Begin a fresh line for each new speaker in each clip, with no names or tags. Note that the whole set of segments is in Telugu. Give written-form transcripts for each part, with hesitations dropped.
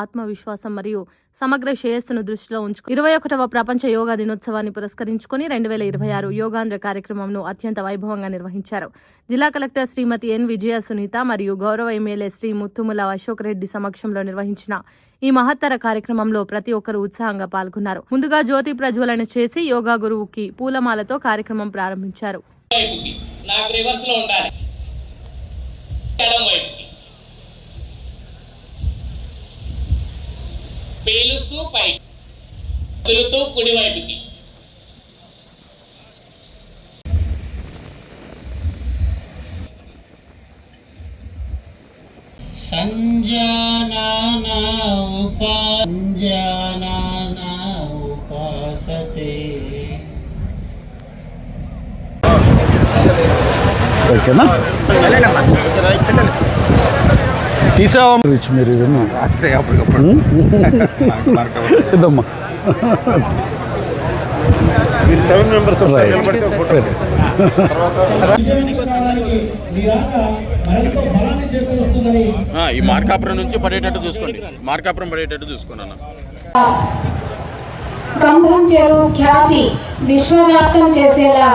ఆత్మవిశ్వాసం మరియు సమగ్ర శ్రేయస్సును దృష్టిలో ఉంచుకుని 21వ ప్రపంచ యోగా దినోత్సవాన్ని పురస్కరించుకుని 2026 యోగాంధ్ర కార్యక్రమంను అత్యంత వైభవంగా నిర్వహించారు. జిల్లా కలెక్టర్ శ్రీమతి ఎన్ విజయ సునీత మరియు గౌరవ ఎమ్మెల్యే శ్రీ ముత్తుముల అశోక్ రెడ్డి సమక్షంలో నిర్వహించిన ఈ మహత్తర కార్యక్రమంలో ప్రతి ఒక్కరూ ఉత్సాహంగా పాల్గొన్నారు. ముందుగా జ్యోతి ప్రజ్వలన చేసి యోగా గురువుకి పూలమాలతో కార్యక్రమం ప్రారంభించారు.
పేలుస్తూ పైకి వదులుతూ కుడివైపుకి. సంజానానా ఉపాసతే.
ఓకేనా తీసావా మీరు అప్పటికప్పుడు ఇదమ్మా 7 మెంబర్స్
ఈ మార్కాపురం నుంచి పడేటట్టు చూసుకోండి. మార్కాపురం పడేటట్టు చూసుకోండి అన్న.
కంభం చెరువు ఖ్యాతి విశ్వవ్యాప్తం చేసేలా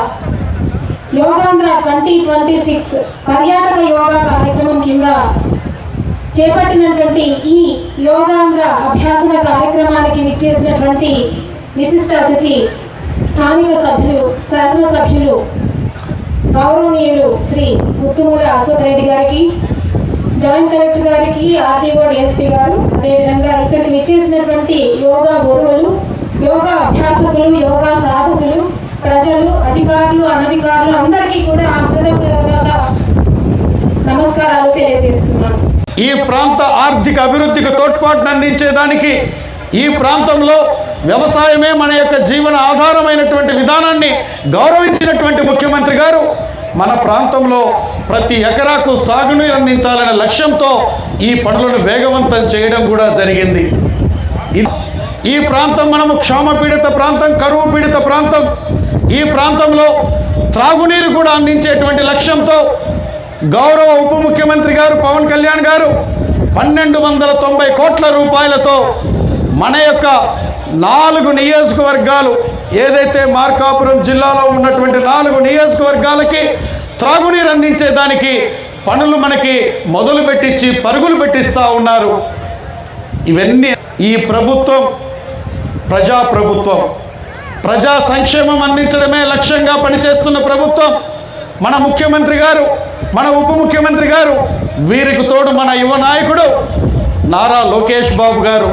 యోగాంధ్ర 2026 పర్యాటక యోగా కార్యక్రమం కింద చేపట్టినటువంటి ఈ యోగాంధ్ర అభ్యాసన కార్యక్రమానికి విచ్చేసినటువంటి విశిష్ట అతిథి స్థానిక సభ్యులు శాసనసభ్యులు గౌరవనీయులు శ్రీ ముత్తుముల అశోక్ రెడ్డి గారికి, జాయింట్ కలెక్టర్ గారికి, ఆర్టీఓ డిఎస్పీ గారు, అదేవిధంగా ఇక్కడికి విచ్చేసినటువంటి యోగా గురువులు, యోగా అభ్యాసకులు, యోగా సాధకులు, ప్రజలు, అధికారులు, అనధికారులు అందరికీ కూడా హృదయపూర్వక నమస్కారాలు తెలియజేస్తున్నాను.
ఈ ప్రాంత ఆర్థిక అభివృద్ధికి తోడ్పాటును అందించేదానికి ఈ ప్రాంతంలో వ్యవసాయమే మన యొక్క జీవన ఆధారమైనటువంటి విధానాన్ని గౌరవించినటువంటి ముఖ్యమంత్రి గారు మన ప్రాంతంలో ప్రతి ఎకరాకు సాగునీరు అందించాలనే లక్ష్యంతో ఈ పనులను వేగవంతం చేయడం కూడా జరిగింది. ఈ ప్రాంతం మనము క్షామపీడిత ప్రాంతం, కరువు పీడిత ప్రాంతం. ఈ ప్రాంతంలో త్రాగునీరు కూడా అందించేటువంటి లక్ష్యంతో గౌరవ ఉప ముఖ్యమంత్రి గారు పవన్ కళ్యాణ్ గారు 1290 కోట్ల రూపాయలతో మన యొక్క 4 నియోజకవర్గాలు, ఏదైతే మార్కాపురం జిల్లాలో ఉన్నటువంటి 4 నియోజకవర్గాలకి త్రాగునీరు అందించేదానికి పనులు మనకి మొదలు పెట్టించి పరుగులు పెట్టిస్తూ ఉన్నారు. ఇవన్నీ ఈ ప్రభుత్వం ప్రజాప్రభుత్వం, ప్రజా సంక్షేమం అందించడమే లక్ష్యంగా పనిచేస్తున్న ప్రభుత్వం. మన ముఖ్యమంత్రి గారు, మన ఉప ముఖ్యమంత్రి గారు, వీరికి తోడు మన యువ నాయకుడు నారా లోకేష్ బాబు గారు